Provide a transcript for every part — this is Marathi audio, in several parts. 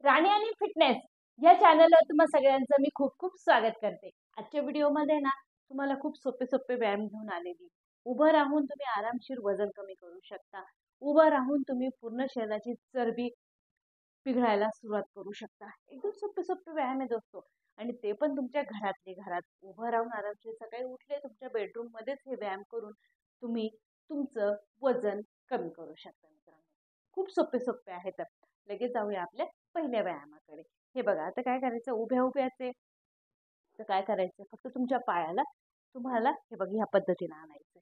राणी आणि फिटनेस या चॅनलवर तुम्हा सगळ्यांचं मी खूप खूप स्वागत करते। आजच्या व्हिडिओमध्ये ना तुम्हाला खूप सोपे सोपे व्यायाम घेऊन आलेली। उभं राहून तुम्ही आरामशीर वजन कमी करू शकता। उभं राहून तुम्ही पूर्ण शरीराची चरबी पिघळायला सुरुवात करू शकता। एकदम सोपे सोपे व्यायाम आहे दोस्तों, आणि ते पण तुमच्या घरातले घरात उभं राहून आरामशीर सकाळी उठले तुमच्या बेडरूम मध्येच हे व्यायाम करून तुम्ही तुमचं वजन कमी करू शकता। मित्रांनो, खूप सोपे सोपे आहेत। लगेच जाऊया आपल्या पहिल्या व्यायामाकडे। हे बघा, आता काय करायचं, उभ्या उभ्याचे तर काय करायचं, फक्त तुमच्या पायाला तुम्हाला हे बघ ह्या पद्धतीने आणायचं।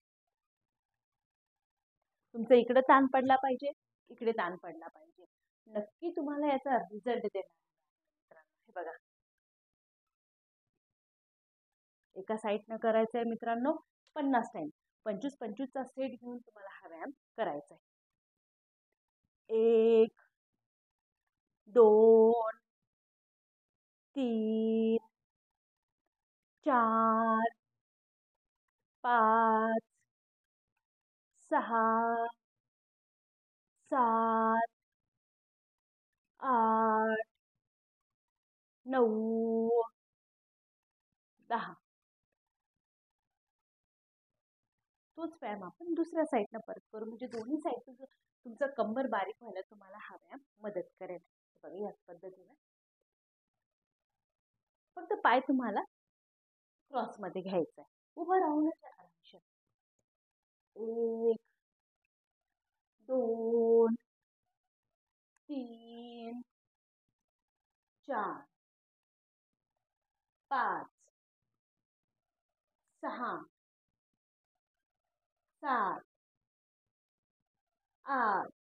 तुमचा इकडे ताण पडला पाहिजे, इकडे ताण पडला पाहिजे। नक्की तुम्हाला याचा रिझल्ट देणार मित्रांनो। हे बघा, एका साईडनं करायचं आहे मित्रांनो 50 टाइम। 25-25चा सेट घेऊन तुम्हाला हा व्यायाम करायचा आहे। 1 2 3 4 5 6 7 8 9 10। तोच व्यायाम आपण दुसऱ्या साईडनं परत करू, म्हणजे दोन्ही साईडचं तुमचं कंबर बारीक व्हायला तुम्हाला हा व्यायाम मदत करेल। बघा, याच पद्धतीने फक्त पाय तुम्हाला क्रॉस मध्ये घ्यायचा आहे, उभं राहूनच आरामशीर। 1 2 3 4 5 6 7 8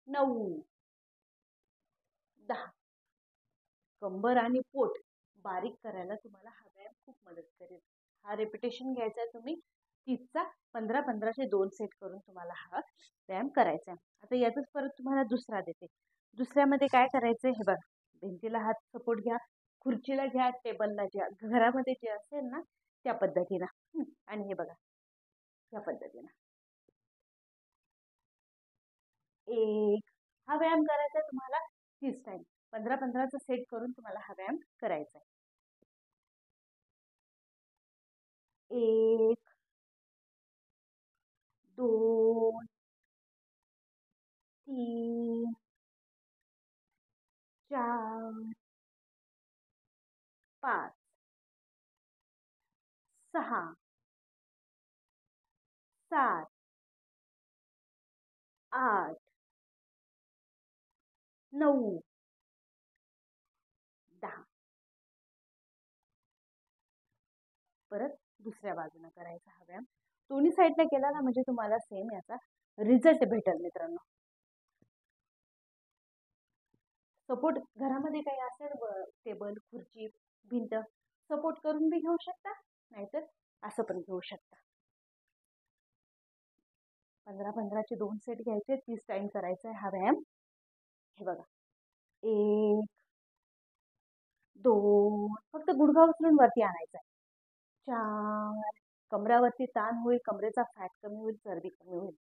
9 10। कंबर आणि पोट बारीक करायला तुम्हाला हा व्यायाम खूप मदत करेल। हा रिपिटेशन घ्यायचा आहे तुम्ही 30चा 15-15चे 2 सेट करून तुम्हाला हा व्यायाम करायचा आहे। आता यातच परत तुम्हाला दुसरा देते। दुसऱ्यामध्ये काय करायचंय, हे बघा, भिंतीला हात सपोर्ट घ्या, खुर्चीला घ्या, टेबलला घ्या, घरामध्ये जे असेल ना त्या पद्धतीनं। आणि हे बघा, या पद्धतीनं एक हा व्यायाम करायचा आहे तुम्हाला 30 टाइम। 15-15चा सेट करून तुम्हाला हा व्यायाम करायचा आहे। 1 2 3 4 5 6 7 8 9 10। परत दुसऱ्या बाजूने करायचा हा व्यायाम। दोन्ही साईडला केला ना म्हणजे तुम्हाला सेम याचा रिझल्ट भेटेल मित्रांनो। सपोर्ट घरामध्ये काही असेल, टेबल, खुर्ची, भिंत, सपोर्ट करून बी घेऊ शकता, नाहीतर असं पण घेऊ शकता। 15-15चे 2 सेट घ्यायचे, 30 टाइम करायचा आहे हा व्यायाम। हे बघा, 1 2 फक्त गुडघा उचलून वरती आणायचा आहे। 4 कमरावरती ताण होईल, कमरेचा फॅट कमी होईल, चरबी कमी होईल।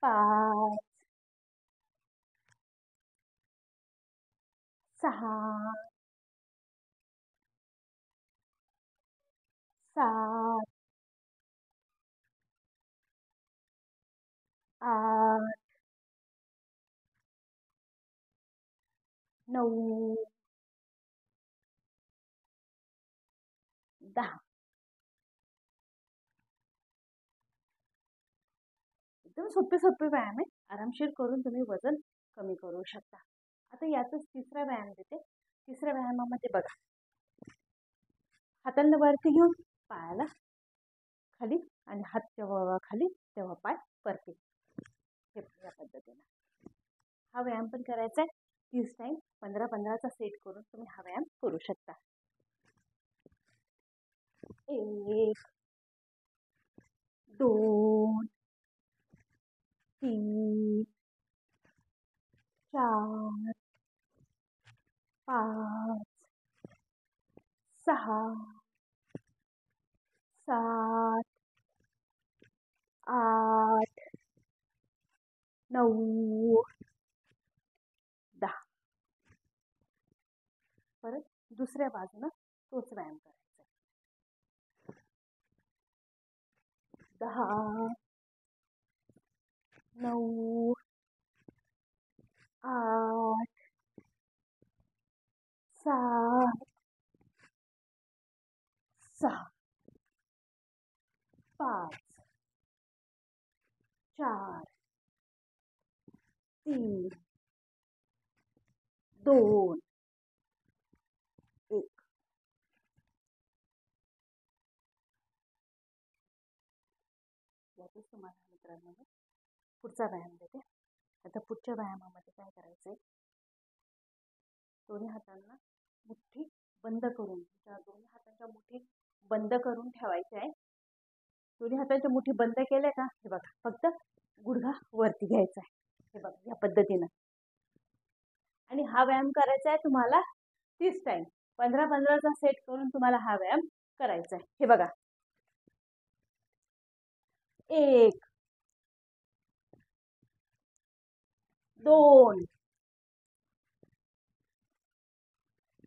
5 6 7 8 9 10। एकदम सोपे सोपे व्यायाम आहे, आरामशीर करून तुम्ही वजन कमी करू शकता। आता यातच तिसरा व्यायाम देते। तिसऱ्या व्यायामामध्ये बघा, हातांना वरती घेऊन पायाला खाली, आणि हात तेव्हा खाली तेव्हा पाय वरती, हे या पद्धतीने हा व्यायाम पण करायचा आहे 30 टाइम। 15-15चा सेट करून तुम्ही हा व्यायाम करू शकता। 1 2 3 4 5 6 7 8 9 दुसऱ्या बाजूनं तोच व्यायाम करायचा. 10, 9, 8, 7, 6, 5, 4, 3, 2, 1. यातच तुम्हाला मित्रांनो पुढचा व्यायाम देते. आता पुढच्या व्यायामामध्ये काय करायचंय, दोन्ही हातांना मुठ्ठी बंद करून, दोन्ही हातांच्या मुठी बंद करून ठेवायचे आहे. दोन्ही हातांच्या मुठी बंद केल्या का, हे बघा फक्त गुडघा वरती घ्यायचा आहे, हे बघा या पद्धतीनं. आणि हा व्यायाम करायचा आहे तुम्हाला 30 टाइम, 15-15चा सेट करून तुम्हाला हा व्यायाम करायचा आहे. हे बघा, 1, 2,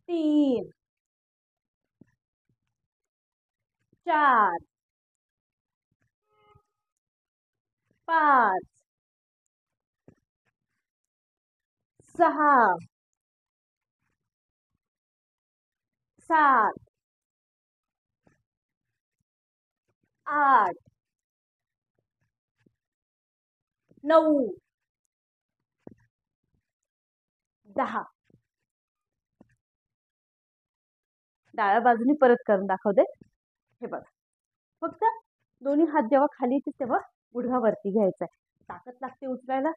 3, 4, 5, 6, 7, 8, 9, 10. डाव्या बाजूनी परत करून दाखवते. हे बघा, फक्त दोन्ही हात जेव्हा खाली येतील तेव्हा गुडघा वरती घ्यायचा आहे. ताकद लागते उचलायला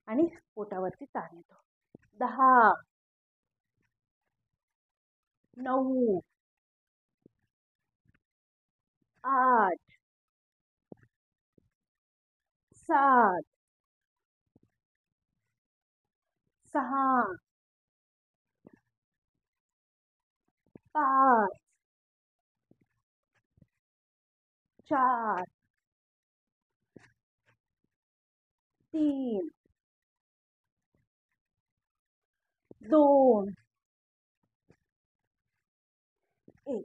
आणि पोटावरती ताण येतो. 10, 9, 8, 7, 6, 5, 4, 3, 2, 1.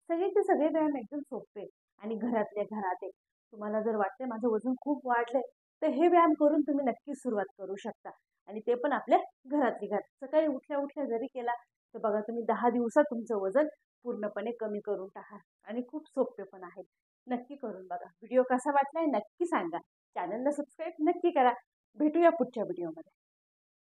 सगळेचे सगळे व्यायाम एकदम सोपे आणि घरातल्या घरात आहे. तुम्हाला जर वाटते माझं वजन खूप वाढलंय, तर हे व्यायाम करून तुम्ही नक्कीच सुरुवात करू शकता. आणि ते पण आपल्या घरातली घरात. सकाळी उठल्या उठल्या जरी केला तर बघा तुम्ही 10 दिवसात तुमचं वजन पूर्णपणे कमी करून टाका. आणि खूप सोपे पण आहेत. नक्की करून बघा. व्हिडिओ कसा वाटलाय नक्की सांगा. चॅनलला सबस्क्राईब नक्की करा. भेटूया पुढच्या व्हिडिओमध्ये.